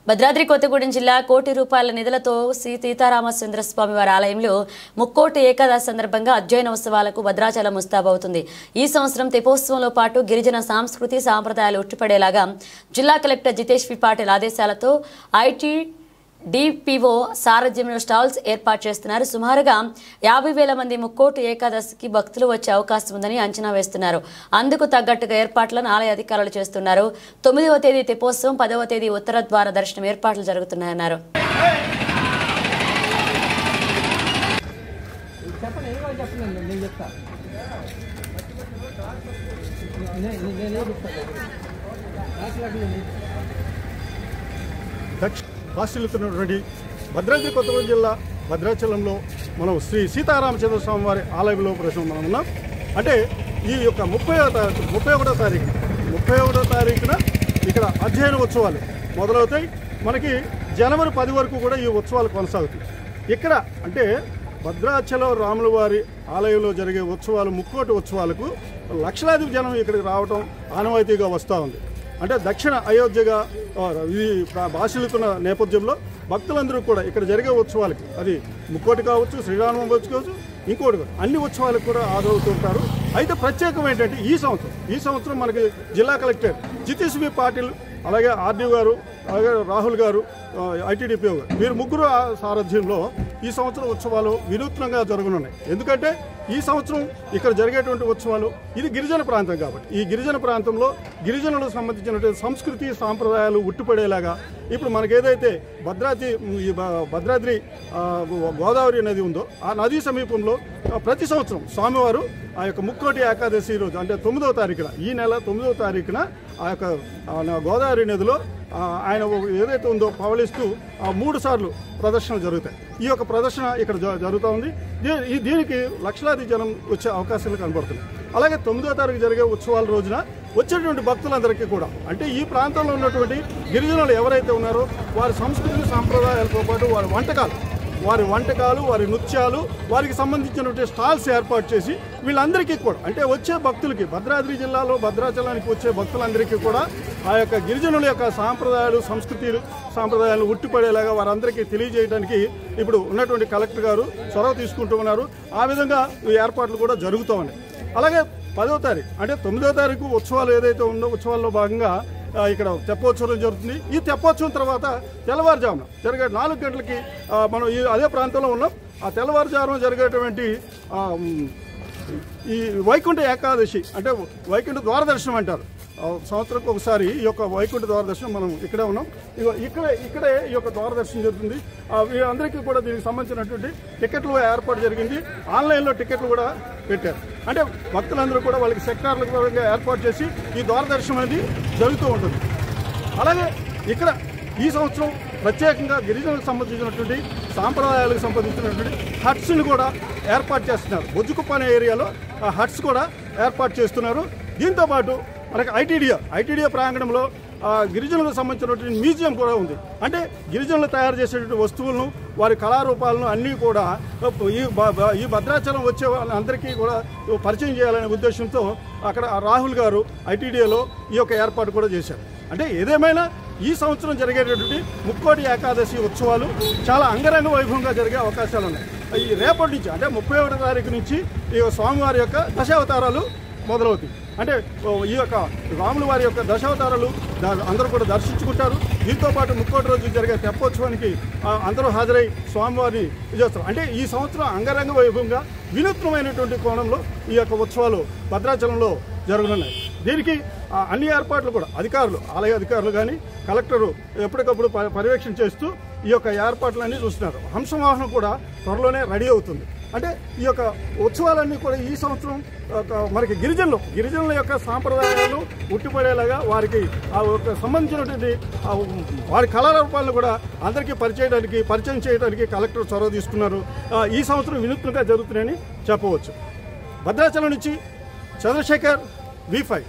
భద్రాద్రి కొత్తగూడెం జిల్లా కోటి రూపాయల నిధులతో శ్రీ సీతారామచంద్ర స్వామి వారి ఆలయంలో ముక్కోటి ఏకాదశి సందర్భంగా అధ్యయన ఉత్సవాలకు భద్రాచలం ముస్తాబవుతుంది. ఈ సంవత్సరం తెప్పోత్సవంలో పాటు గిరిజన సంస్కృతి సాంప్రదాయాలు ఉట్టిపడేలాగా జిల్లా కలెక్టర్ జితేష్ వి పాటిల్ ఆదేశాలతో ఐటీ డిపిఓ సారథ్యంలో స్టాల్స్ ఏర్పాటు చేస్తున్నారు. సుమారుగా 50,000 మంది ముక్కోటి ఏకాదశికి భక్తులు వచ్చే అవకాశం ఉందని అంచనా వేస్తున్నారు. అందుకు తగ్గట్టుగా ఏర్పాట్లను ఆలయ అధికారులు చేస్తున్నారు. 9వ తేదీ తెప్పోత్సవం, 10వ తేదీ ఉత్తర ద్వార దర్శనం ఏర్పాట్లు జరుగుతున్నాయన్నారు. రాష్ట్రీయుతున్నటువంటి భద్రాద్రి కొత్తగూడెం జిల్లా భద్రాచలంలో మనం శ్రీ సీతారామచంద్ర స్వామి వారి ఆలయంలో ప్రశ్న మనం ఉన్నాం. అంటే ఈ యొక్క 31వ తారీఖున ఇక్కడ అధ్యయన ఉత్సవాలు మొదలవుతాయి. మనకి జనవరి 10 వరకు కూడా ఈ ఉత్సవాలు కొనసాగుతాయి. ఇక్కడ అంటే భద్రాచలం రాముల వారి ఆలయంలో జరిగే ఉత్సవాలు, ముక్కోటి ఉత్సవాలకు లక్షలాది జనం ఇక్కడికి రావడం ఆనవాయితీగా వస్తూ ఉంది. అంటే దక్షిణ అయోధ్యగా ఇది భాషలుతున్న నేపథ్యంలో భక్తులందరూ కూడా ఇక్కడ జరిగే ఉత్సవాలకి, అది ముక్కోటి కావచ్చు, శ్రీరామనవమి కావచ్చు, ఇంకోటి అన్ని ఉత్సవాలకు కూడా హాజరవుతుంటారు. అయితే ప్రత్యేకం ఏంటంటే ఈ సంవత్సరం మనకి జిల్లా కలెక్టర్ జితేష్ వి పాటిల్, అలాగే ఆర్డీఓ గారు, అలాగే రాహుల్ గారు, ఐటీడీపీఓ గారు, వీరు ముగ్గురు సారథ్యంలో ఈ సంవత్సరం ఉత్సవాలు వినూత్నంగా జరగనున్నాయి. ఎందుకంటే ఈ సంవత్సరం ఇక్కడ జరిగేటువంటి ఉత్సవాలు ఇది గిరిజన ప్రాంతం కాబట్టి ఈ గిరిజన ప్రాంతంలో గిరిజనులకు సంబంధించినటువంటి సంస్కృతి సాంప్రదాయాలు ఉట్టిపడేలాగా ఇప్పుడు మనకేదైతే భద్రాద్రి గోదావరి నది ఉందో ఆ నదీ సమీపంలో ప్రతి సంవత్సరం స్వామివారు ఆ యొక్క ముక్కోటి ఏకాదశి రోజు అంటే 9వ తారీఖున, ఈ నెల 9వ తారీఖున ఆ యొక్క గోదావరి నదిలో ఆయన ఏదైతే ఉందో పవలిస్తూ 3 సార్లు ప్రదర్శనలు జరుగుతాయి. ఈ యొక్క ప్రదర్శన ఇక్కడ జరుగుతూ ఉంది. దీనికి లక్షలాది జనం వచ్చే అవకాశాలు కనబడుతున్నాయి. అలాగే 9వ తారీఖు జరిగే ఉత్సవాల రోజున వచ్చేటువంటి భక్తులందరికీ కూడా అంటే ఈ ప్రాంతంలో ఉన్నటువంటి గిరిజనులు ఎవరైతే ఉన్నారో వారి సంస్కృతి సాంప్రదాయాలతో పాటు వారి వంటకాలు, వారి నృత్యాలు, వారికి సంబంధించినటువంటి స్టాల్స్ ఏర్పాటు చేసి వీళ్ళందరికీ కూడా అంటే వచ్చే భక్తులకి, భద్రాద్రి జిల్లాలో భద్రాచలానికి వచ్చే భక్తులందరికీ కూడా ఆ యొక్క గిరిజనుల యొక్క సాంప్రదాయాలు, సాంప్రదాయాలు ఉట్టిపడేలాగా వారందరికీ తెలియజేయడానికి ఇప్పుడు ఉన్నటువంటి కలెక్టర్ గారు చొరవ తీసుకుంటూ ఉన్నారు. ఆ విధంగా ఈ ఏర్పాట్లు కూడా జరుగుతూ ఉన్నాయి. అలాగే 10వ తారీఖు అంటే 9వ తారీఖు ఉత్సవాలు ఏదైతే ఉందో ఉత్సవాల్లో భాగంగా ఇక్కడ తెప్పోత్సవం జరుగుతుంది. ఈ తెప్పోత్సవం తర్వాత తెల్లవారుజామున జరిగే 4 గంటలకి మనం అదే ప్రాంతంలో ఉన్నాం. ఆ తెల్లవారుజామున జరిగేటువంటి ఈ వైకుంఠ ఏకాదశి అంటే వైకుంఠ ద్వారదర్శనం అంటారు. సంవత్సరానికి ఒకసారి ఈ యొక్క వైకుంఠ ద్వారదర్శనం మనం ఇక్కడే ఉన్నాం. ఇక్కడే ఈ యొక్క ద్వారదర్శనం జరుగుతుంది. వీరందరికీ కూడా దీనికి సంబంధించినటువంటి టికెట్లు ఏర్పాటు జరిగింది. ఆన్లైన్లో టికెట్లు కూడా పెట్టారు. అంటే భక్తులందరూ కూడా వాళ్ళకి సెక్టార్ల పరంగా ఏర్పాటు చేసి ఈ ద్వారదర్శనం అనేది జరుగుతూ ఉంటుంది. అలాగే ఇక్కడ ఈ సంవత్సరం ప్రత్యేకంగా గిరిజనులకు సంబంధించినటువంటి సాంప్రదాయాలకు సంబంధించినటువంటి హట్స్ని కూడా ఏర్పాటు చేస్తున్నారు. బొజ్జుకుప్ప అనే ఏరియాలో ఆ హట్స్ కూడా ఏర్పాటు చేస్తున్నారు. దీంతోపాటు మనకి ఐటీడీఏ ప్రాంగణంలో గిరిజనులకు సంబంధించినటువంటి మ్యూజియం కూడా ఉంది. అంటే గిరిజనులు తయారు చేసేటువంటి వస్తువులను, వారి కళారూపాలను అన్నీ కూడా ఈ భద్రాచలం వచ్చే వాళ్ళందరికీ కూడా పరిచయం చేయాలనే ఉద్దేశంతో అక్కడ రాహుల్ గారు ఐటీడీఏలో ఈ యొక్క ఏర్పాటు కూడా చేశారు. అంటే ఏదేమైనా ఈ సంవత్సరం జరిగేటటువంటి ముక్కోటి ఏకాదశి ఉత్సవాలు చాలా అంగరంగ వైభవంగా జరిగే అవకాశాలు ఉన్నాయి. ఈ రేపటి నుంచి అంటే 31వ తారీఖు నుంచి ఈ స్వామివారి యొక్క దశావతారాలు మొదలవుతాయి. అంటే ఈ యొక్క రాముల వారి యొక్క దశావతారాలు అందరూ కూడా దర్శించుకుంటారు. దీంతోపాటు ముక్కోటి రోజు జరిగే తెప్పోత్సవానికి అందరూ హాజరై స్వామివారిని చేస్తారు. అంటే ఈ సంవత్సరం అంగరంగ వైభవంగా వినూత్నమైనటువంటి కోణంలో ఈ యొక్క ఉత్సవాలు భద్రాచలంలో జరగనున్నాయి. దీనికి అన్ని ఏర్పాట్లు కూడా ఆలయ అధికారులు కానీ కలెక్టరు ఎప్పటికప్పుడు పర్యవేక్షణ చేస్తూ ఈ యొక్క ఏర్పాట్లన్నీ చూస్తున్నారు. హంసవాహనం కూడా త్వరలోనే రెడీ అవుతుంది. అంటే ఈ యొక్క ఉత్సవాలన్నీ కూడా ఈ సంవత్సరం మనకి గిరిజనుల యొక్క సాంప్రదాయాలు ఉట్టిపడేలాగా వారికి సంబంధించినటువంటి వారి కళారూపాలను కూడా అందరికీ పరిచయం చేయడానికి కలెక్టర్ చొరవ తీసుకున్నారు. ఈ సంవత్సరం వినూత్నంగా జరుగుతున్నాయని చెప్పవచ్చు. భద్రాచలం నుంచి చంద్రశేఖర్, V5.